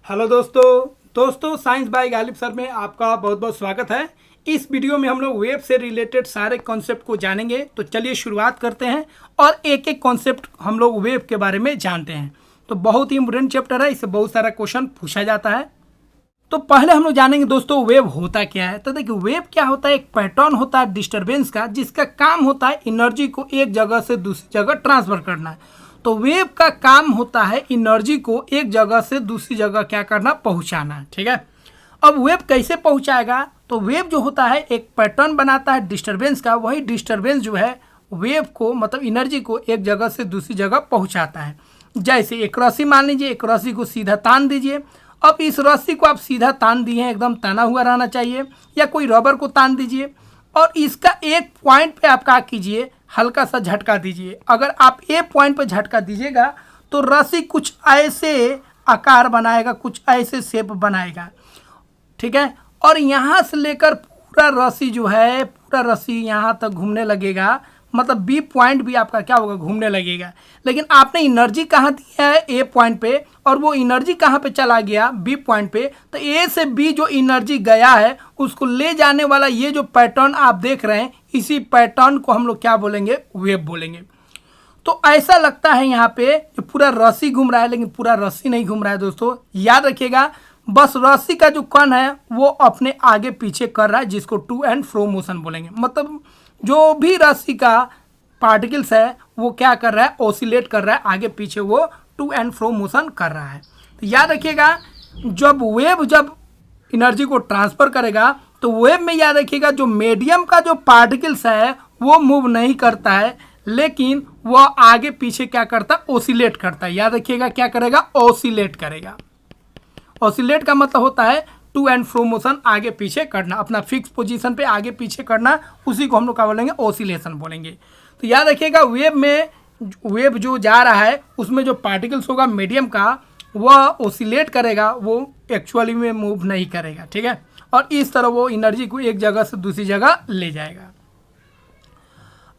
Hello दोस्तों science by Ghalib sir में आपका बहुत बहुत स्वागत है। इस वीडियो में हम लोग वेब से रिलेटेड सारे कॉन्सेप्ट को जानेंगे। तो चलिए शुरुआत करते हैं और एक एक कॉन्सेप्ट हम लोग वेब के बारे में जानते हैं। तो बहुत ही इंपोर्टेंट चैप्टर है, इससे बहुत सारा क्वेश्चन पूछा जाता है। तो पहले हम लोग जानेंगे दोस्तों वेव होता क्या है। तो देखिए वेव क्या होता है, एक पैटर्न होता है डिस्टरबेंस का, जिसका काम होता है एनर्जी को एक जगह से दूसरी जगह ट्रांसफर करना है। तो वेव का काम होता है एनर्जी को एक जगह से दूसरी जगह क्या करना, पहुंचाना है। ठीक है, अब वेव कैसे पहुंचाएगा? तो वेव जो होता है एक पैटर्न बनाता है डिस्टरबेंस का, वही डिस्टरबेंस जो है वेव को मतलब एनर्जी को एक जगह से दूसरी जगह पहुंचाता है। जैसे एक रस्सी मान लीजिए, एक रस्सी को सीधा तान दीजिए। अब इस रस्सी को आप सीधा तान दिए हैं, एकदम तना हुआ रहना चाहिए, या कोई रबर को तान दीजिए और इसका एक पॉइंट पे आप क्या कीजिए, हल्का सा झटका दीजिए। अगर आप ए पॉइंट पे झटका दीजिएगा तो रस्सी कुछ ऐसे आकार बनाएगा, कुछ ऐसे शेप बनाएगा। ठीक है, और यहाँ से लेकर पूरा रस्सी जो है, पूरा रस्सी यहाँ तक घूमने लगेगा, मतलब बी पॉइंट भी आपका क्या होगा, घूमने लगेगा। लेकिन आपने एनर्जी कहाँ दी है, ए पॉइंट पे, और वो एनर्जी कहाँ पे चला गया, बी पॉइंट पे। तो ए से बी जो एनर्जी गया है उसको ले जाने वाला ये जो पैटर्न आप देख रहे हैं, इसी पैटर्न को हम लोग क्या बोलेंगे, वेव बोलेंगे। तो ऐसा लगता है यहाँ पे कि पूरा रस्सी घूम रहा है, लेकिन पूरा रस्सी नहीं घूम रहा है दोस्तों। याद रखिएगा, बस रस्सी का जो कण है वो अपने आगे पीछे कर रहा है, जिसको टू एंड फ्रो मोशन बोलेंगे। मतलब जो भी रस्सी का पार्टिकल्स है वो क्या कर रहा है, ओसिलेट कर रहा है, आगे पीछे वो टू एंड फ्रो मोशन कर रहा है। तो याद रखिएगा, जब वेव जब एनर्जी को ट्रांसफर करेगा तो वेव में याद रखिएगा जो मीडियम का जो पार्टिकल्स है वो मूव नहीं करता है, लेकिन वह आगे पीछे क्या करता है, ओसिलेट करता है। याद रखिएगा क्या करेगा, ओसिलेट करेगा। ओसिलेट का मतलब होता है टू एंड फ्रो मोशन, आगे पीछे करना, अपना फिक्स पोजीशन पे आगे पीछे करना, उसी को हम लोग क्या बोलेंगे, ओसिलेशन बोलेंगे। तो याद रखिएगा वेव में, वेव जो जा रहा है उसमें जो पार्टिकल्स होगा मीडियम का, वह ओसिलेट करेगा, वो एक्चुअली में मूव नहीं करेगा। ठीक है, और इस तरह वो एनर्जी को एक जगह से दूसरी जगह ले जाएगा।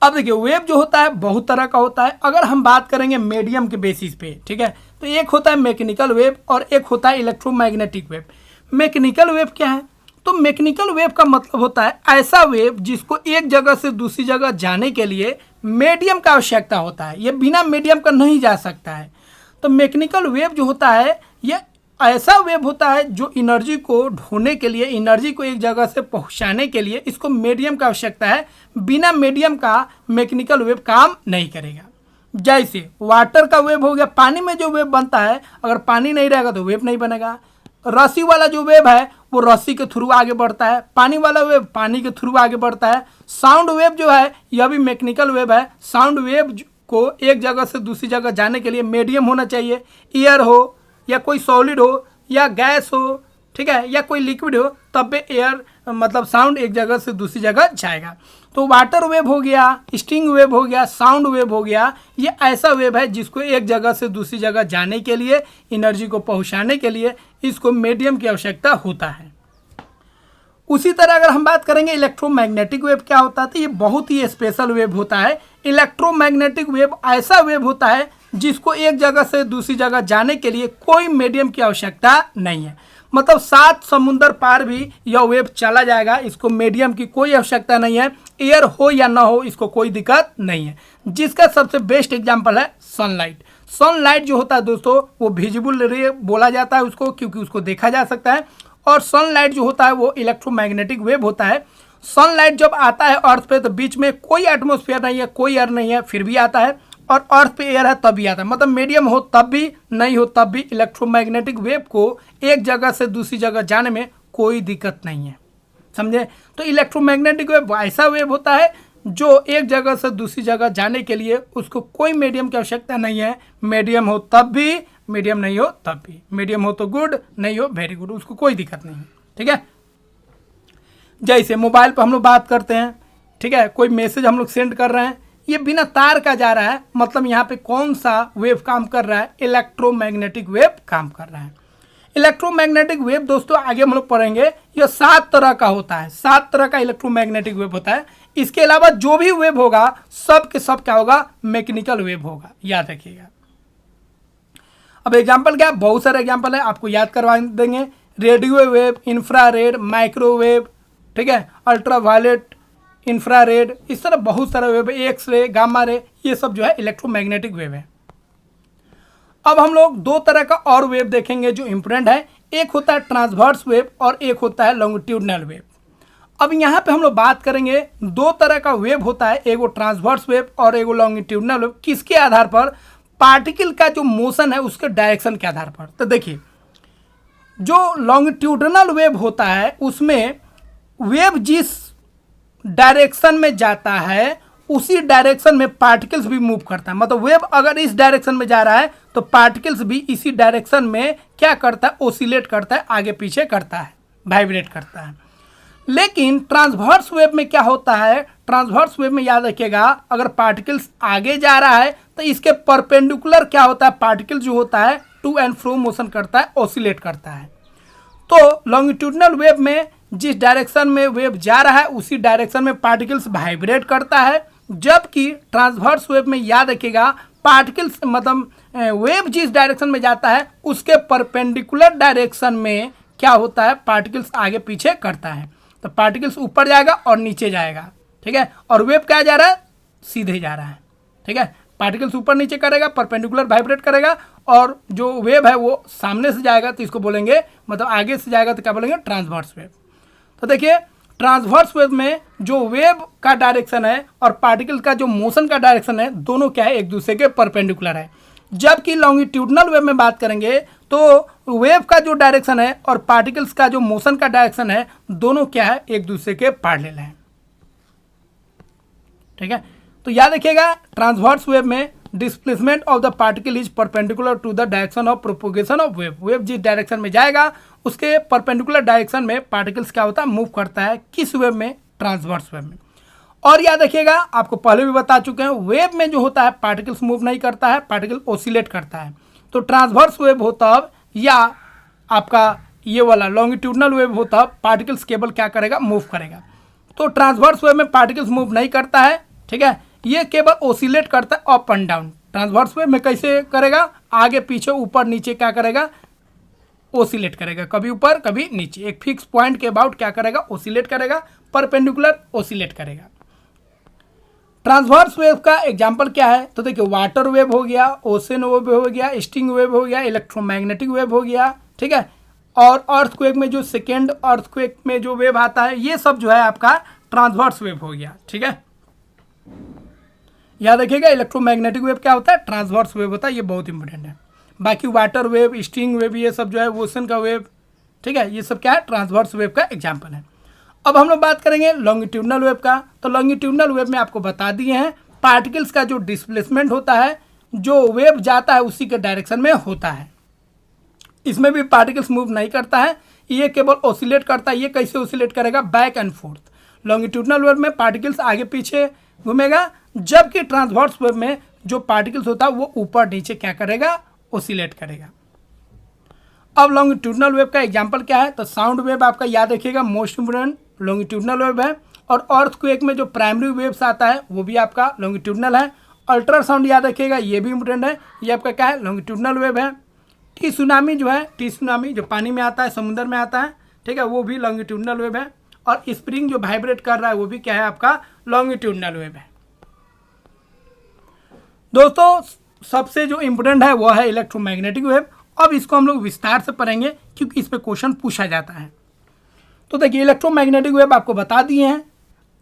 अब देखिए वेव जो होता है बहुत तरह का होता है। अगर हम बात करेंगे मीडियम के बेसिस पे, ठीक है, तो एक होता है मैकेनिकल वेव और एक होता है इलेक्ट्रोमैग्नेटिक वेव। मैकेनिकल वेव क्या है? तो मैकेनिकल वेव का मतलब होता है ऐसा वेव जिसको एक जगह से दूसरी जगह जाने के लिए मीडियम का आवश्यकता होता है, ये बिना मीडियम का नहीं जा सकता है। तो मैकेनिकल वेव जो होता है ये ऐसा वेव होता है जो एनर्जी को ढोने के लिए, एनर्जी को एक जगह से पहुंचाने के लिए इसको मीडियम का आवश्यकता है। बिना मीडियम का मैकेनिकल वेव काम नहीं करेगा। जैसे वाटर का वेव हो गया, पानी में जो वेव बनता है, अगर पानी नहीं रहेगा तो वेव नहीं बनेगा। रस्सी वाला जो वेव है वो रस्सी के थ्रू आगे बढ़ता है, पानी वाला वेव पानी के थ्रू आगे बढ़ता है। साउंड वेव जो है यह भी मैकेनिकल वेव है। साउंड वेव को एक जगह से दूसरी जगह जाने के लिए मीडियम होना चाहिए, एयर हो या कोई सॉलिड हो या गैस हो, ठीक है, या कोई लिक्विड हो, तब भी एयर मतलब साउंड एक जगह से दूसरी जगह जाएगा। तो वाटर वेव हो गया, स्टिंग वेव हो गया, साउंड वेव हो गया, ये ऐसा वेव है जिसको एक जगह से दूसरी जगह जाने के लिए, एनर्जी को पहुंचाने के लिए इसको मीडियम की आवश्यकता होता है। उसी तरह अगर हम बात करेंगे इलेक्ट्रोमैग्नेटिक वेव क्या होता है, तो ये बहुत ही स्पेशल वेव होता है। इलेक्ट्रोमैग्नेटिक वेव ऐसा वेव होता है जिसको एक जगह से दूसरी जगह जाने के लिए कोई मीडियम की आवश्यकता नहीं है। मतलब 7 समुंदर पार भी यह वेव चला जाएगा, इसको मीडियम की कोई आवश्यकता नहीं है। एयर हो या ना हो इसको कोई दिक्कत नहीं है। जिसका सबसे बेस्ट एग्जांपल है सनलाइट। सनलाइट जो होता है दोस्तों वो विजिबल रे बोला जाता है उसको, क्योंकि उसको देखा जा सकता है। और सनलाइट जो होता है वो इलेक्ट्रोमैग्नेटिक वेव होता है। सनलाइट जब आता है अर्थ पे तो बीच में कोई एटमॉस्फेयर नहीं है, कोई एयर नहीं है, फिर भी आता है, और अर्थ पे एयर है तब भी आता है। मतलब मीडियम हो तब भी, नहीं हो तब भी इलेक्ट्रोमैग्नेटिक वेव को एक जगह से दूसरी जगह जाने में कोई दिक्कत नहीं है, समझे। तो इलेक्ट्रोमैग्नेटिक वेव ऐसा वेव होता है जो एक जगह से दूसरी जगह जाने के लिए उसको कोई मीडियम की आवश्यकता नहीं है। मीडियम हो तब भी, मीडियम नहीं हो तब भी। मीडियम हो तो गुड, नहीं हो वेरी गुड, उसको कोई दिक्कत नहीं है। ठीक है, जैसे मोबाइल पर हम लोग बात करते हैं, ठीक है, कोई मैसेज हम लोग सेंड कर रहे हैं, ये बिना तार का जा रहा है, मतलब यहाँ पे कौन सा वेव काम कर रहा है, इलेक्ट्रोमैग्नेटिक वेव काम कर रहा है। इलेक्ट्रोमैग्नेटिक वेव दोस्तों आगे हम लोग पढ़ेंगे, यह 7 तरह का होता है। 7 तरह का इलेक्ट्रोमैग्नेटिक वेव होता है। इसके अलावा जो भी वेव होगा सब के सब क्या होगा, मैकेनिकल वेव होगा, याद रखिएगा। अब एग्जाम्पल क्या है, बहुत सारे एग्जाम्पल है, आपको याद करवा देंगे। रेडियो वेव, इंफ्रारेड, माइक्रोवेव, ठीक है, अल्ट्रावायलेट, इंफ्रारेड, इस तरह बहुत सारे wave, X ray, gamma ray, ये सब जो है इलेक्ट्रोमैग्नेटिक वेव है। अब हम लोग दो तरह का और वेव देखेंगे जो इम्पोर्टेंट है। एक होता है ट्रांसवर्स वेव और एक होता है लॉन्गिट्यूडनल वेव। अब यहाँ पे हम लोग बात करेंगे, दो तरह का वेव होता है, एगो ट्रांसवर्स वेव और एगो लॉन्गिट्यूडनल वेव। किसके आधार पर? पार्टिकल का जो मोशन है उसके डायरेक्शन के आधार पर। तो देखिए, जो लॉन्गिट्यूडनल वेव होता है उसमें वेव जिस डायरेक्शन में जाता है उसी डायरेक्शन में पार्टिकल्स भी मूव करता है। मतलब वेव अगर इस डायरेक्शन में जा रहा है तो पार्टिकल्स भी इसी डायरेक्शन में क्या करता है? ओसिलेट करता है, आगे पीछे करता है, वाइब्रेट करता है। लेकिन ट्रांसवर्स वेव में क्या होता है? ट्रांसवर्स वेव में याद रखिएगा, अगर पार्टिकल्स आगे जा रहा है तो इसके परपेंडिकुलर क्या होता है? पार्टिकल जो होता है टू एंड फ्रो मोशन करता है, ओसिलेट करता है। तो लॉन्गिट्यूडनल वेव में जिस डायरेक्शन में वेव जा रहा है उसी डायरेक्शन में पार्टिकल्स वाइब्रेट करता है, जबकि ट्रांसवर्स वेव में याद रखिएगा पार्टिकल्स मतलब वेव जिस डायरेक्शन में जाता है उसके परपेंडिकुलर डायरेक्शन में क्या होता है? पार्टिकल्स आगे पीछे करता है। तो पार्टिकल्स ऊपर जाएगा और नीचे जाएगा, ठीक है, और वेव क्या जा रहा है? सीधे जा रहा है, ठीक है। पार्टिकल्स ऊपर नीचे करेगा, परपेंडिकुलर वाइब्रेट करेगा, और जो वेव है वो सामने से जाएगा तो इसको बोलेंगे, मतलब आगे से जाएगा तो क्या बोलेंगे? Transverse wave. तो देखिए, ट्रांसवर्स वेव में जो वेव का डायरेक्शन है और पार्टिकल का जो मोशन का डायरेक्शन है दोनों क्या है? एक दूसरे के परपेंडिकुलर है। जबकि लॉन्गिट्यूडनल वेव में बात करेंगे तो वेव का जो डायरेक्शन है और पार्टिकल्स का जो मोशन का डायरेक्शन है दोनों क्या है? एक दूसरे के पैरेलल है, ठीक है। तो याद रखिएगा, ट्रांसवर्स वेव में displacement of the particle is perpendicular to the direction of propagation of wave. Wave जिस डायरेक्शन में जाएगा उसके परपेंडिकुलर डायरेक्शन में पार्टिकल्स क्या होता है? मूव करता है। किस वेव में? ट्रांसवर्स वेव में। और याद रखिएगा, आपको पहले भी बता चुके हैं, वेव में जो होता है पार्टिकल्स मूव नहीं करता है, पार्टिकल ओसिलेट करता है। तो ट्रांसवर्स वेव होता है या आपका ये वाला लॉन्गिट्यूडनल वेव होता है, पार्टिकल्स केवल क्या करेगा? मूव करेगा। तो ट्रांसवर्स वेव में पार्टिकल्स मूव नहीं करता है, ठीक है, ये केवल ओसिलेट करता है up and down. Transverse wave में कैसे करेगा? आगे पीछे ऊपर नीचे क्या करेगा? ओसिलेट करेगा, कभी ऊपर कभी नीचे, एक फिक्स पॉइंट के अबाउट क्या करेगा? ओसिलेट करेगा, परपेंडिकुलर ओसिलेट करेगा। ट्रांसवर्स वेव का एग्जांपल क्या है? तो देखिए, वाटर वेव हो गया, ओशन वेव हो गया, स्टिंग वेव हो गया, इलेक्ट्रोमैग्नेटिक वेव हो गया, ठीक है, और अर्थक्वेक में जो सेकेंड अर्थक्वेक में जो वेव आता है ये सब जो है आपका ट्रांसवर्स वेव हो गया, ठीक है। याद रखिएगा, इलेक्ट्रोमैग्नेटिक वेव क्या होता है? ट्रांसवर्स वेव होता है, ये बहुत इंपॉर्टेंट है। बाकी वाटर वेव, स्टिंग वेव, ये सब जो है ओशन का वेव, ठीक है, ये सब क्या है? ट्रांसवर्स वेव का एग्जाम्पल है। अब हम लोग बात करेंगे लॉन्गिट्यूडनल वेव का। तो लॉन्गिट्यूडनल वेव में आपको बता दिए हैं, पार्टिकल्स का जो डिस्प्लेसमेंट होता है, जो वेव जाता है उसी के डायरेक्शन में होता है। इसमें भी पार्टिकल्स मूव नहीं करता है, ये केवल ओसिलेट करता है। ये कैसे ओसिलेट करेगा? Back and fourth. Longitudinal wave में पार्टिकल्स आगे पीछे घूमेगा, जबकि ट्रांसवर्स वेव में जो पार्टिकल्स होता है वो ऊपर नीचे क्या करेगा? ओसिलेट करेगा। अब लॉन्गिट्यूडनल वेव का एग्जांपल क्या है? तो साउंड वेव आपका याद रखिएगा, मोस्ट इंपोर्टेंट लॉन्गिट्यूडनल वेव है। और अर्थक्वेक में जो प्राइमरी वेव्स आता है वो भी आपका लॉन्गिट्यूडनल है। अल्ट्रासाउंड याद रखिएगा, ये भी इंपोर्टेंट है, ये आपका क्या है? लॉन्गिट्यूडनल वेव है। टी सुनामी जो है, टी सुनामी जो पानी में आता है, समुद्र में आता है, ठीक है, वो भी लॉन्गिट्यूडनल वेव है। और स्प्रिंग जो वाइब्रेट कर रहा है वो भी क्या है? आपका लॉन्गिट्यूडनल वेव है। दोस्तों, सबसे जो इम्पोर्टेंट है वो है इलेक्ट्रोमैग्नेटिक वेव। अब इसको हम लोग विस्तार से पढ़ेंगे क्योंकि इस पे क्वेश्चन पूछा जाता है। तो देखिए, इलेक्ट्रोमैग्नेटिक वेव आपको बता दिए हैं,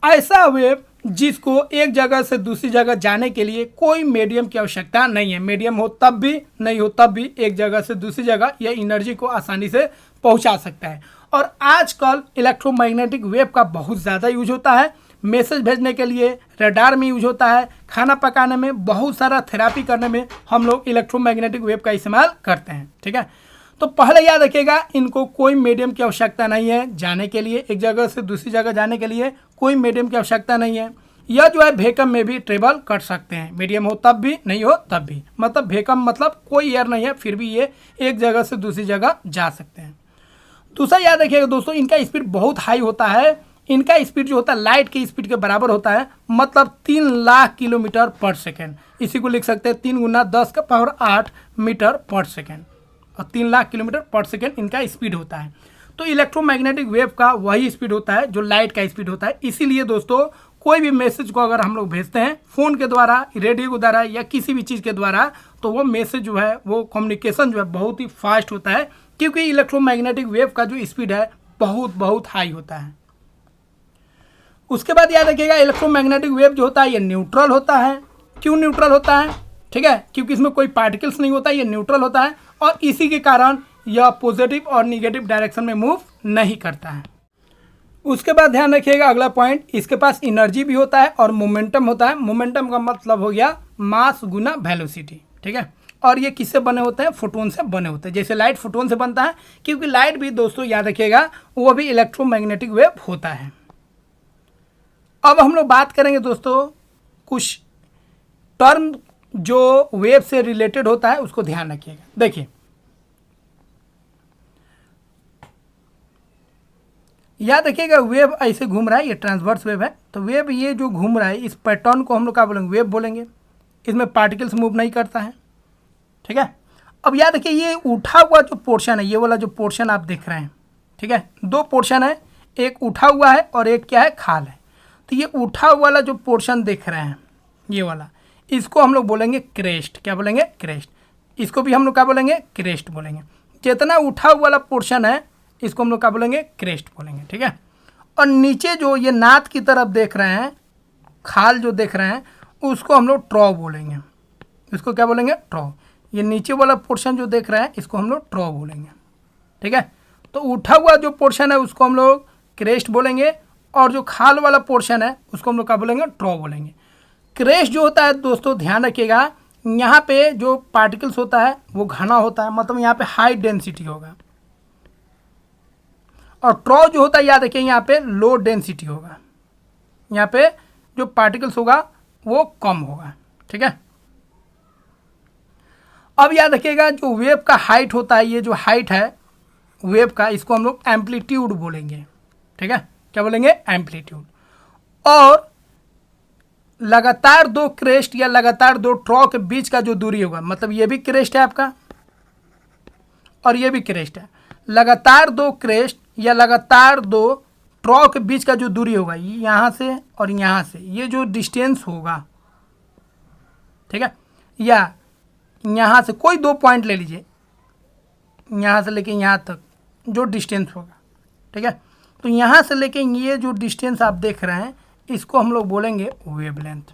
ऐसा वेव जिसको एक जगह से दूसरी जगह जाने के लिए कोई मीडियम की आवश्यकता नहीं है। मीडियम हो तब भी, नहीं हो तब भी एक जगह से दूसरी जगह यह एनर्जी को आसानी से पहुंचा सकता है। और आजकल इलेक्ट्रोमैग्नेटिक वेव का बहुत ज़्यादा यूज होता है, मैसेज भेजने के लिए, रडार में यूज होता है, खाना पकाने में, बहुत सारा थेरापी करने में हम लोग इलेक्ट्रोमैग्नेटिक वेव का इस्तेमाल करते हैं, ठीक है। तो पहले याद रखिएगा, इनको कोई मीडियम की आवश्यकता नहीं है जाने के लिए, एक जगह से दूसरी जगह जाने के लिए कोई मीडियम की आवश्यकता नहीं है। यह जो है वैक्यूम में भी ट्रेवल कर सकते हैं, मीडियम हो तब भी, नहीं हो तब भी। मतलब वैक्यूम मतलब कोई एयर नहीं है, फिर भी ये एक जगह से दूसरी जगह जा सकते हैं। दूसरा याद रखिएगा दोस्तों, इनका स्पीड बहुत हाई होता है। इनका स्पीड जो होता है लाइट की स्पीड के बराबर होता है, मतलब 3 लाख किलोमीटर पर सेकेंड। इसी को लिख सकते हैं 3 गुना 10 का पावर 8 मीटर पर सेकेंड और 3 लाख किलोमीटर पर सेकेंड इनका स्पीड होता है। तो इलेक्ट्रोमैग्नेटिक वेव का वही स्पीड होता है जो लाइट का स्पीड होता है। इसीलिए दोस्तों कोई भी मैसेज को अगर हम लोग भेजते हैं फ़ोन के द्वारा, रेडियो के द्वारा या किसी भी चीज़ के द्वारा, तो वो मैसेज जो है, वो कम्युनिकेशन जो है बहुत ही फास्ट होता है, क्योंकि इलेक्ट्रोमैग्नेटिक वेव का जो स्पीड है बहुत हाई होता है। उसके बाद याद रखिएगा इलेक्ट्रोमैग्नेटिक वेव जो होता है ये न्यूट्रल होता है। क्यों न्यूट्रल होता है? ठीक है, क्योंकि इसमें कोई पार्टिकल्स नहीं होता है, ये न्यूट्रल होता है और इसी के कारण यह पॉजिटिव और निगेटिव डायरेक्शन में मूव नहीं करता है। उसके बाद ध्यान रखिएगा अगला पॉइंट, इसके पास एनर्जी भी होता है और मोमेंटम होता है। मोमेंटम का मतलब हो गया मास गुना वेलोसिटी। ठीक है, और ये किससे बने होते हैं? फोटोन से बने होते हैं। जैसे लाइट फोटोन से बनता है, क्योंकि लाइट भी दोस्तों याद रखिएगा वो भी इलेक्ट्रोमैग्नेटिक वेव होता है। अब हम लोग बात करेंगे दोस्तों कुछ टर्म जो वेव से रिलेटेड होता है, उसको ध्यान रखिएगा। देखिए याद रखिएगा वेव ऐसे घूम रहा है, ये ट्रांसवर्स वेव है। तो वेव ये जो घूम रहा है इस पैटर्न को हम लोग क्या बोलेंगे? वेव बोलेंगे। इसमें पार्टिकल्स मूव नहीं करता है। ठीक है, अब याद रखिए ये उठा हुआ जो पोर्शन है, ये वाला जो पोर्शन आप देख रहे हैं, ठीक है, दो पोर्शन है, एक उठा हुआ है और एक क्या है? खाल है। तो ये उठा हुआ वाला जो पोर्शन देख रहे हैं, ये वाला, इसको हम लोग बोलेंगे क्रेस्ट। क्या बोलेंगे? क्रेस्ट। इसको भी हम लोग क्या बोलेंगे? क्रेस्ट बोलेंगे। जितना उठा हुआ वाला पोर्शन है इसको हम लोग क्या बोलेंगे? क्रेस्ट बोलेंगे। ठीक है, और नीचे जो ये नाद की तरफ देख रहे हैं, खाल जो देख रहे हैं, उसको हम लोग ट्रॉ बोलेंगे। इसको क्या बोलेंगे? ट्रॉ। ये नीचे वाला पोर्शन जो देख रहे हैं इसको हम लोग ट्रॉ बोलेंगे। ठीक है, तो उठा हुआ जो पोर्शन है उसको हम लोग क्रेस्ट बोलेंगे और जो खाल वाला पोर्शन है उसको हम लोग क्या बोलेंगे? ट्रॉ बोलेंगे। क्रेस्ट जो होता है दोस्तों ध्यान रखिएगा, यहाँ पे जो पार्टिकल्स होता है वो घना होता है, मतलब यहाँ पे हाई डेंसिटी होगा, और ट्रॉ जो होता है याद रखिए यहाँ पे लो डेंसिटी होगा। यहाँ पे जो पार्टिकल्स होगा वो कम होगा। ठीक है, अब याद रखिएगा जो वेव का हाइट होता है, ये जो हाइट है वेव का, इसको हम लोग एम्पलीट्यूड बोलेंगे। ठीक है, क्या बोलेंगे? एम्पलीट्यूड। और लगातार दो क्रेस्ट या लगातार दो ट्रॉ के बीच का जो दूरी होगा, मतलब ये भी क्रेस्ट है आपका और ये भी क्रेस्ट है, लगातार दो क्रेस्ट या लगातार दो ट्रॉ के बीच का जो दूरी होगा, यहाँ से और यहाँ से, ये जो डिस्टेंस होगा, ठीक है, या यहाँ से कोई दो पॉइंट ले लीजिए, यहाँ से लेके यहाँ तक जो डिस्टेंस होगा, ठीक है, तो यहाँ से लेके ये जो डिस्टेंस आप देख रहे हैं इसको हम लोग बोलेंगे वेवलेंथ।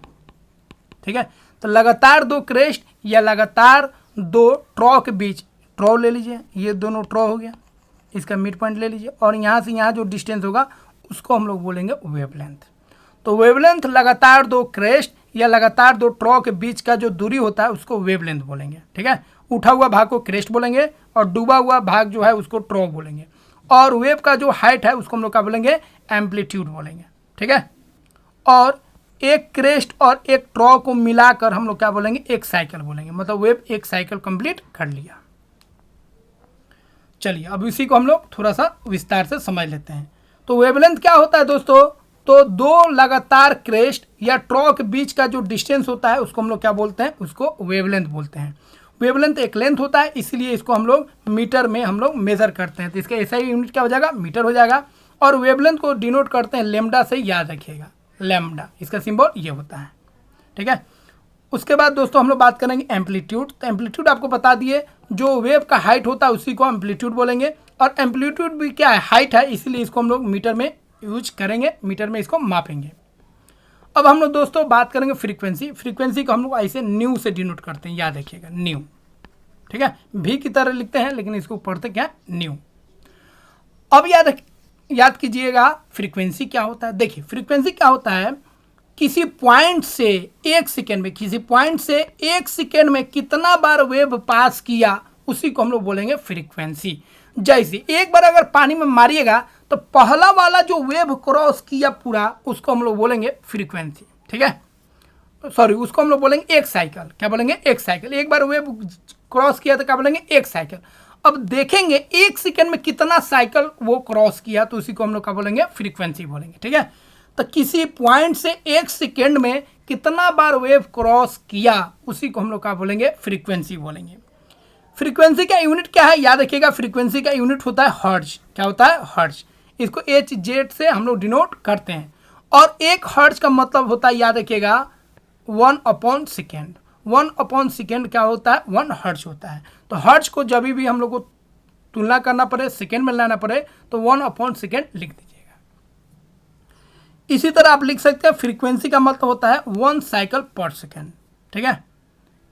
ठीक है, तो लगातार दो क्रेस्ट या लगातार दो ट्रॉ के बीच, ट्रॉ ले लीजिए, ये दोनों ट्रॉ हो गया, इसका मिड पॉइंट ले लीजिए, और यहाँ से यहाँ जो डिस्टेंस होगा उसको हम लोग बोलेंगे वेवलेंथ। तो वेवलेंथ लगातार दो क्रेस्ट या लगातार दो ट्रॉ के बीच का जो दूरी होता है उसको वेवलेंथ बोलेंगे। ठीक है, उठा हुआ भाग को क्रेस्ट बोलेंगे और डूबा हुआ भाग जो है उसको ट्रॉ बोलेंगे, और वेव का जो हाइट है उसको हम लोग क्या बोलेंगे? एम्पलीट्यूड बोलेंगे। ठीक है, और एक क्रेस्ट और एक ट्रॉ को मिलाकर हम लोग क्या बोलेंगे? एक साइकिल बोलेंगे, मतलब वेव एक साइकिल कंप्लीट कर लिया। चलिए अब इसी को हम लोग थोड़ा सा विस्तार से समझ लेते हैं। तो वेवलेंथ क्या होता है दोस्तों? तो दो लगातार क्रेस्ट या ट्रॉ के बीच का जो डिस्टेंस होता है उसको हम लोग क्या बोलते हैं? उसको वेवलेंथ बोलते हैं। वेवलेंथ एक लेंथ होता है, इसलिए इसको हम लोग मीटर में हम लोग मेजर करते हैं, तो इसका ऐसा ही यूनिट क्या हो जाएगा? मीटर हो जाएगा। और वेवलेंथ को डिनोट करते हैं लैम्डा से, याद रखिएगा लैम्डा, इसका सिंबल ये होता है। ठीक है, उसके बाद दोस्तों हम लोग बात करेंगे एम्पलीट्यूड। तो एम्पलीट्यूड आपको बता दिए, जो वेव का हाइट होता है उसी को एम्पलीट्यूड बोलेंगे, और एम्पलीट्यूड भी क्या है? हाइट है, इसलिए इसको हम लोग मीटर में यूज करेंगे, मीटर में इसको मापेंगे। अब हम लोग दोस्तों बात करेंगे फ्रीक्वेंसी। फ्रीक्वेंसी को हम लोग ऐसे न्यू से डिनोट करते हैं, याद रखिएगा न्यू। ठीक है, भी की तरह लिखते हैं लेकिन इसको पढ़ते क्या? न्यू। अब याद कीजिएगा फ्रीक्वेंसी क्या होता है। देखिए फ्रीक्वेंसी क्या होता है, किसी पॉइंट से एक सेकेंड में, किसी पॉइंट से एक सेकेंड में कितना बार वेव पास किया उसी को हम लोग बोलेंगे फ्रीक्वेंसी। जैसे एक बार अगर पानी में मारिएगा तो पहला वाला जो वेव क्रॉस किया पूरा, उसको हम लोग बोलेंगे फ्रीक्वेंसी। ठीक है, सॉरी, उसको हम लोग बोलेंगे एक साइकिल। क्या बोलेंगे? एक साइकिल। एक बार वेव क्रॉस किया तो क्या बोलेंगे? एक साइकिल। अब देखेंगे एक सेकेंड में कितना साइकिल वो क्रॉस किया, तो उसी को हम लोग क्या बोलेंगे? फ्रीक्वेंसी बोलेंगे। ठीक है, तो किसी पॉइंट से एक सेकेंड में कितना बार वेव क्रॉस किया उसी को हम लोग क्या बोलेंगे, फ्रीक्वेंसी बोलेंगे। फ्रीक्वेंसी का यूनिट क्या है, याद रखिएगा, फ्रीक्वेंसी का यूनिट होता है हर्ट्ज। क्या होता है, हर्ट्ज। इसको HZ से हम लोग डिनोट करते हैं। और एक हर्ट्ज का मतलब होता है, याद रखिएगा, 1/सेकेंड। 1/सेकेंड क्या होता है, 1 हर्ट्ज होता है। तो हर्ट्ज को जब भी हम लोग को तुलना करना पड़े, सेकेंड में लाना पड़े, तो 1/सेकेंड लिख दीजिएगा। इसी तरह आप लिख सकते हैं फ्रीक्वेंसी का मतलब होता है 1 साइकिल पर सेकेंड। ठीक है,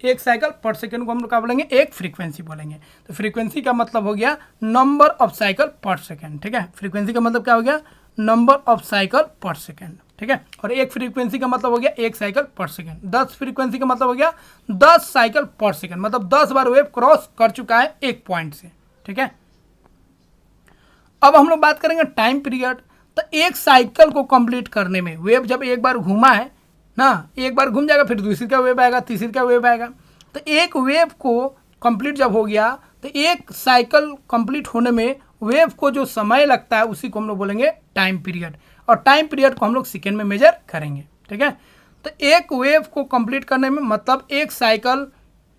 1 साइकिल पर सेकेंड को हम लोग क्या बोलेंगे, एक फ्रीक्वेंसी बोलेंगे। तो फ्रीक्वेंसी का मतलब हो गया नंबर ऑफ साइकिल पर सेकेंड। ठीक है, फ्रीक्वेंसी का मतलब क्या हो गया, नंबर ऑफ साइकिल पर सेकेंड। ठीक है, और एक फ्रीक्वेंसी का मतलब हो गया 1 साइकिल पर सेकेंड। 10 फ्रीक्वेंसी का मतलब हो गया 10 साइकिल पर सेकेंड, मतलब 10 बार वेव क्रॉस कर चुका है एक पॉइंट से। ठीक है, अब हम लोग बात करेंगे टाइम पीरियड। तो एक साइकिल को कंप्लीट करने में, वेव जब एक बार घूमा है ना, एक बार घूम जाएगा, फिर दूसरी का वेव आएगा, तीसरी का वेव आएगा। तो एक वेव को कंप्लीट जब हो गया, तो एक साइकिल कंप्लीट होने में वेव को जो समय लगता है उसी को हम लोग बोलेंगे टाइम पीरियड। और टाइम पीरियड को हम लोग सेकेंड में मेजर करेंगे। ठीक है, तो एक वेव को कंप्लीट करने में, मतलब एक साइकिल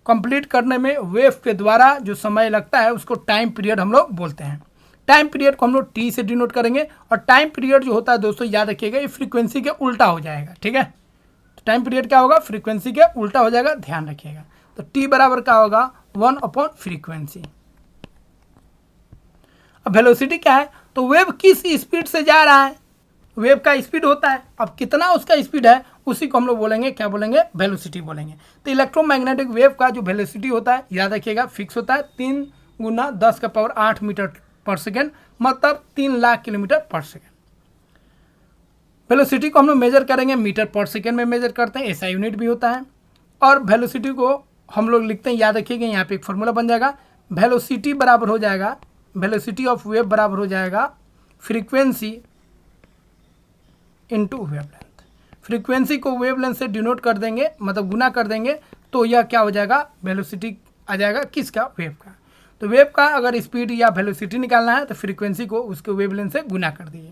कंप्लीट करने में वेव के द्वारा जो समय लगता है उसको टाइम पीरियड हम लोग बोलते हैं। टाइम पीरियड को हम लोग T से डिनोट करेंगे। और टाइम पीरियड जो होता है दोस्तों, याद रखिएगा, ये फ्रीक्वेंसी के उल्टा हो जाएगा। ठीक है, तो टाइम पीरियड क्या होगा, फ्रीक्वेंसी के उल्टा हो जाएगा, ध्यान रखिएगा। तो T बराबर क्या होगा, 1/फ्रीक्वेंसी। अब वेलोसिटी क्या है, तो वेव किस स्पीड से जा रहा है, वेव का स्पीड होता है। अब कितना उसका स्पीड है उसी को हम लोग बोलेंगे, क्या बोलेंगे, वेलोसिटी बोलेंगे। तो इलेक्ट्रोमैग्नेटिक वेव का जो वेलोसिटी होता है, याद रखिएगा, फिक्स होता है, 3 × 10⁸ मीटर पर सेकेंड, मतलब 3 लाख किलोमीटर पर सेकेंड। वेलोसिटी को हम लोग मेजर करेंगे मीटर पर सेकेंड में मेजर करते हैं, ऐसा यूनिट भी होता है। और वेलोसिटी को हम लोग लिखते हैं, याद रखिएगा, यहाँ पे एक फॉर्मूला बन जाएगा, वेलोसिटी बराबर हो जाएगा, वेलोसिटी ऑफ वेव बराबर हो जाएगा फ्रीक्वेंसी इनटू वेवलेंथ। फ्रीक्वेंसी को वेवलेंथ से डिनोट कर देंगे, मतलब गुना कर देंगे, तो यह क्या हो जाएगा, वेलोसिटी आ जाएगा, किसका, वेव का। तो वेव का अगर स्पीड या वेलोसिटी निकालना है तो फ्रीक्वेंसी को उसके वेवलेंथ से गुना कर दीजिए।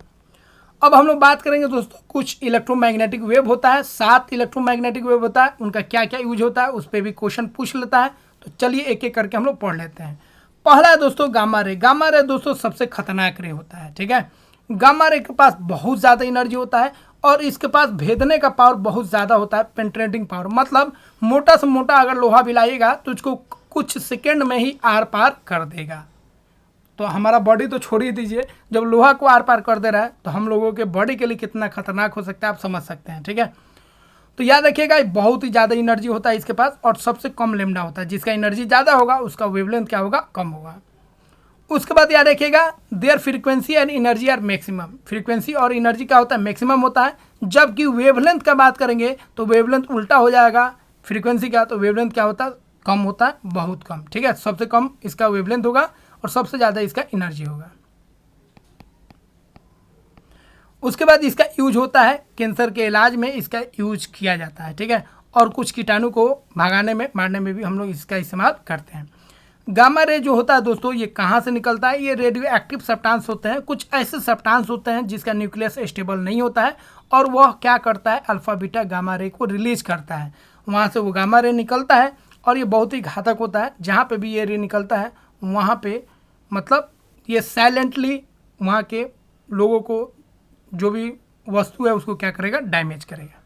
अब हम लोग बात करेंगे दोस्तों, कुछ इलेक्ट्रोमैग्नेटिक वेव होता है, 7 इलेक्ट्रोमैग्नेटिक वेव होता है, उनका क्या क्या यूज होता है उस पर भी क्वेश्चन पूछ लेता है। तो चलिए एक एक करके हम लोग पढ़ लेते हैं। पहला है दोस्तों गामा रे। गामा रे दोस्तों सबसे खतरनाक रे होता है। ठीक है, गामा रे के पास बहुत ज़्यादा एनर्जी होता है और इसके पास भेदने का पावर बहुत ज़्यादा होता है, पेनिट्रेटिंग पावर। मतलब मोटा से मोटा अगर लोहा भी लाइएगा तो उसको कुछ सेकेंड में ही आर पार कर देगा। तो हमारा बॉडी तो छोड़ ही दीजिए, जब लोहा को आर पार कर दे रहा है तो हम लोगों के बॉडी के लिए कितना खतरनाक हो सकता है आप समझ सकते हैं। ठीक है, तो याद रखिएगा बहुत ही ज़्यादा एनर्जी होता है इसके पास और सबसे कम लेमडा होता है। जिसका एनर्जी ज़्यादा होगा उसका वेवलेंथ क्या होगा, कम होगा। उसके बाद याद रखिएगा their frequency and energy are maximum. Frequency और एनर्जी क्या होता है, मैक्सिमम होता है। जबकि वेवलेंथ का बात करेंगे तो वेवलेंथ उल्टा हो जाएगा फ्रीक्वेंसी का, तो वेवलेंथ क्या होता है, कम होता है, बहुत कम। ठीक है, सबसे कम इसका वेवलेंथ होगा और सबसे ज़्यादा इसका एनर्जी होगा। उसके बाद इसका यूज होता है कैंसर के इलाज में, इसका यूज किया जाता है। ठीक है, और कुछ कीटाणु को भगाने में, मारने में भी हम लोग इसका इस्तेमाल करते हैं। गामा रे जो होता है दोस्तों, ये कहाँ से निकलता है, ये रेडियो एक्टिव सब्सटेंस होते हैं। कुछ ऐसे सब्सटेंस होते हैं जिसका न्यूक्लियस स्टेबल नहीं होता है और वह क्या करता है, अल्फा बीटा गामा रे को रिलीज करता है। वहाँ से वो गामा रे निकलता है और ये बहुत ही घातक होता है। जहाँ पे भी ये रे निकलता है वहाँ पे मतलब ये साइलेंटली वहाँ के लोगों को, जो भी वस्तु है उसको क्या करेगा, डैमेज करेगा।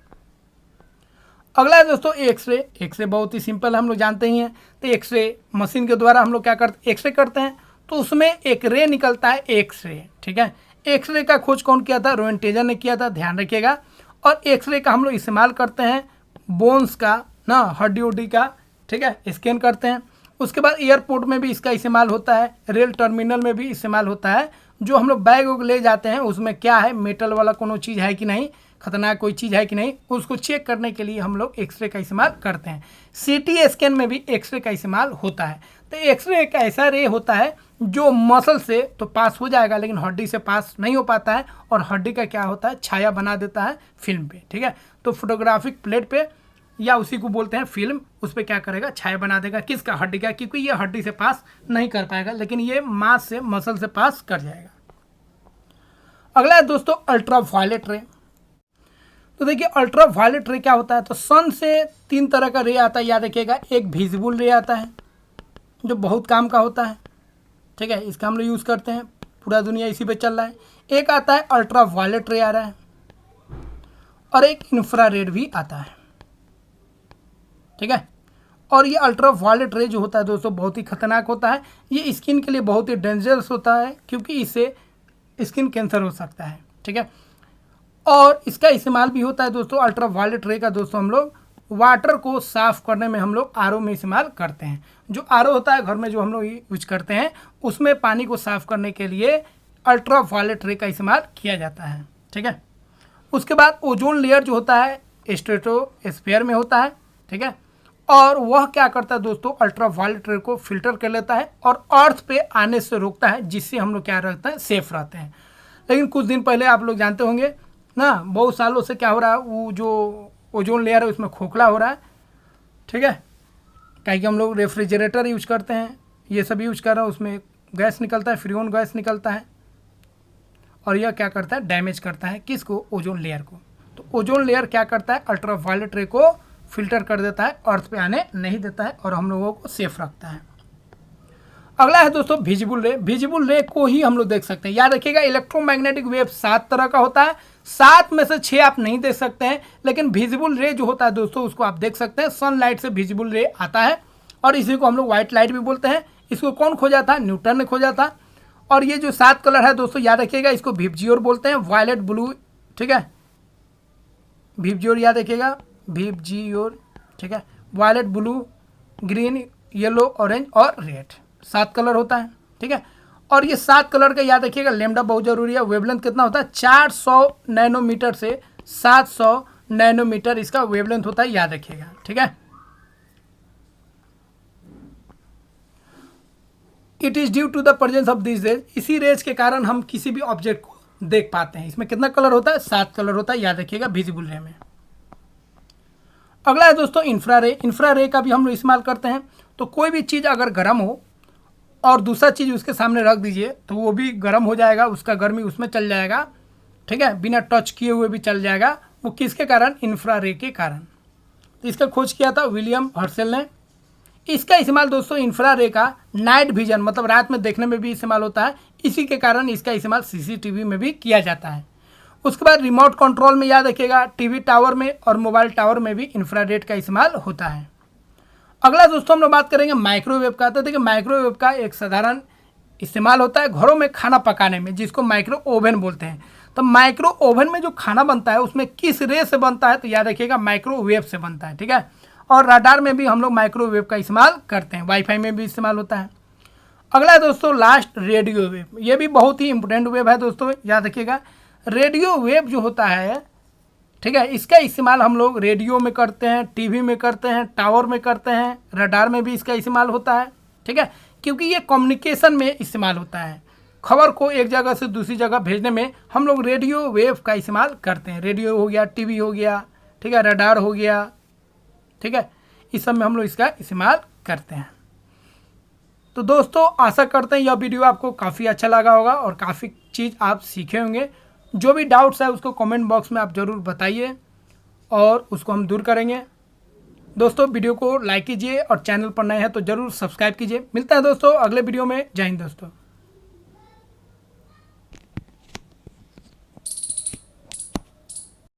अगला है दोस्तों एक्सरे। एक्सरे बहुत ही सिंपल हम लोग जानते ही हैं। तो एक्सरे मशीन के द्वारा हम लोग क्या करते हैं, एक्सरे करते हैं। तो उसमें एक रे निकलता है, एक्सरे। ठीक है, एक्सरे का खोज कौन किया था, रोएंटेजर ने किया था, ध्यान रखिएगा। और एक्सरे का हम लोग इस्तेमाल करते हैं बोन्स का ना, हड्डी उड्डी का। ठीक है, स्कैन करते हैं। उसके बाद एयरपोर्ट में भी इसका इस्तेमाल होता है, रेल टर्मिनल में भी इस्तेमाल होता है। जो हम लोग बैग वैग ले जाते हैं उसमें क्या है, मेटल वाला कोनो चीज़ है कि नहीं, खतरनाक कोई चीज़ है कि नहीं, उसको चेक करने के लिए हम लोग एक्सरे का इस्तेमाल करते हैं। सीटी स्कैन में भी एक्सरे का इस्तेमाल होता है। तो एक्सरे एक ऐसा रे होता है जो मसल से तो पास हो जाएगा लेकिन हड्डी से पास नहीं हो पाता है और हड्डी का क्या होता है, छाया बना देता है फिल्म पे। ठीक है, तो फोटोग्राफिक प्लेट पे या उसी को बोलते हैं फिल्म, उस पर क्या करेगा, छाया बना देगा। किसका, हड्डी का, क्योंकि ये हड्डी से पास नहीं कर पाएगा लेकिन ये मांस से, मसल से पास कर जाएगा। अगला है दोस्तों अल्ट्रावायलेट रे। तो देखिए अल्ट्रा वायलेट रे क्या होता है, तो सन से 3 तरह का रे आता है, याद रखिएगा। एक विजिबल रे आता है जो बहुत काम का होता है, ठीक है, इसका हम लोग यूज़ करते हैं, पूरा दुनिया इसी पे चल रहा है। एक आता है अल्ट्रा वायलेट रे आ रहा है, और एक इंफ्रारेड भी आता है, ठीक है। और ये अल्ट्रा वायलेट रे जो होता है दोस्तों बहुत ही खतरनाक होता है, ये स्किन के लिए बहुत ही डेंजरस होता है, क्योंकि इससे स्किन कैंसर हो सकता है, ठीक है। और इसका इस्तेमाल भी होता है दोस्तों अल्ट्रा वायलेट रे का दोस्तों हम लोग वाटर को साफ़ करने में हम लोग आरओ में इस्तेमाल करते हैं। जो आरओ होता है घर में जो हम लोग यूज करते हैं, उसमें पानी को साफ़ करने के लिए अल्ट्रा वायलेट रे का इस्तेमाल किया जाता है, ठीक है। उसके बाद ओजोन लेयर जो होता है स्ट्रेटोस्फीयर में होता है, ठीक है। और वह क्या करता है दोस्तों, अल्ट्रा वायलेट रे को फिल्टर कर लेता है और अर्थ पे आने से रोकता है, जिससे हम लोग क्या रहते हैं, सेफ रहते हैं। लेकिन कुछ दिन पहले आप लोग जानते होंगे ना, बहुत सालों से क्या हो रहा है, वो जो ओजोन लेयर है उसमें खोखला हो रहा है, ठीक है। कहीं कि हम लोग रेफ्रिजरेटर यूज करते हैं, ये सब यूज कर रहे हैं, उसमें गैस निकलता है, फ्रीऑन गैस निकलता है, और यह क्या करता है, डैमेज करता है किसको, ओजोन लेयर को। तो ओजोन लेयर क्या करता है, अल्ट्रा वायलेट रे को फिल्टर कर देता है, अर्थ पे आने नहीं देता है, और हम लोगों को सेफ रखता है। अगला है दोस्तों विजिबल रे। विजिबल रे को ही हम लोग देख सकते हैं, याद रखिएगा इलेक्ट्रोमैग्नेटिक वेव 7 तरह का होता है, 7 में से 6 आप नहीं देख सकते हैं, लेकिन विजिबल रे जो होता है दोस्तों उसको आप देख सकते हैं। सनलाइट से विजिबल रे आता है, और इसी को हम लोग व्हाइट लाइट भी बोलते हैं। इसको कौन खोजा था, न्यूटन ने खोजा था। और ये जो 7 कलर है दोस्तों याद रखिएगा, इसको विबजियोर बोलते हैं, वायलेट, ब्लू, ठीक है, विबजियोर याद रखिएगा, विबजियोर, ठीक है। Violet, blue, green, yellow, orange और रेड, 7 कलर होता है, ठीक है। और ये 7 कलर का याद रखिएगा, लैम्डा बहुत जरूरी है। वेवलेंथ कितना होता है, 400 नैनोमीटर से 700 नैनोमीटर इसका वेवलेंथ होता है, याद रखिएगा, ठीक है। It is due to the presence of this rays, इसी रेज के कारण हम किसी भी ऑब्जेक्ट को देख पाते हैं। इसमें कितना कलर होता है, 7 कलर होता है, याद रखिएगा विजिबल रे में। अगला है दोस्तों इंफ्रारे। इंफ्रारे का भी हम लोग इस्तेमाल करते हैं। तो कोई भी चीज़ अगर गर्म हो और दूसरा चीज़ उसके सामने रख दीजिए तो वो भी गर्म हो जाएगा, उसका गर्मी उसमें चल जाएगा, ठीक है, बिना टच किए हुए भी चल जाएगा। वो किसके कारण, इंफ्रारे के कारण। तो इसका खोज किया था विलियम हर्शेल ने। इसका इस्तेमाल दोस्तों इंफ्रारे का नाइट विजन मतलब रात में देखने में भी इस्तेमाल होता है, इसी के कारण इसका इस्तेमाल सीसीटीवी में भी किया जाता है। उसके बाद रिमोट कंट्रोल में याद रखिएगा, टीवी टावर में और मोबाइल टावर में भी इंफ्रारेड का इस्तेमाल होता है। अगला दोस्तों हम लोग बात करेंगे माइक्रोवेव का। तो देखिए माइक्रोवेव का एक साधारण इस्तेमाल होता है घरों में खाना पकाने में, जिसको माइक्रो ओवन बोलते हैं। तो माइक्रो ओवन में जो खाना बनता है उसमें किस रे से बनता है, तो याद रखिएगा माइक्रोवेव से बनता है, ठीक है। और रडार में भी हम लोग माइक्रोवेव का इस्तेमाल करते हैं, वाईफाई में भी इस्तेमाल होता है। अगला है दोस्तों लास्ट रेडियो वेव। ये भी बहुत ही इंपॉर्टेंट वेव है दोस्तों, याद रखिएगा। रेडियो वेव जो होता है, ठीक है, इसका इस्तेमाल हम लोग रेडियो में करते हैं, टीवी में करते हैं, टावर में करते हैं, रडार में भी इसका इस्तेमाल होता है, ठीक है, क्योंकि ये कम्युनिकेशन में इस्तेमाल होता है। खबर को एक जगह से दूसरी जगह भेजने में हम लोग रेडियो वेव का इस्तेमाल करते हैं। रेडियो हो गया, टीवी हो गया, ठीक है, रडार हो गया, ठीक है, इस सब में हम लोग इसका इस्तेमाल करते हैं। तो दोस्तों आशा करते हैं यह वीडियो आपको काफ़ी अच्छा लगा होगा और काफ़ी चीज़ आप सीखे होंगे। जो भी डाउट्स है उसको कमेंट बॉक्स में आप ज़रूर बताइए और उसको हम दूर करेंगे। दोस्तों वीडियो को लाइक कीजिए और चैनल पर नए हैं तो ज़रूर सब्सक्राइब कीजिए। मिलते हैं दोस्तों अगले वीडियो में। जय हिंद दोस्तों।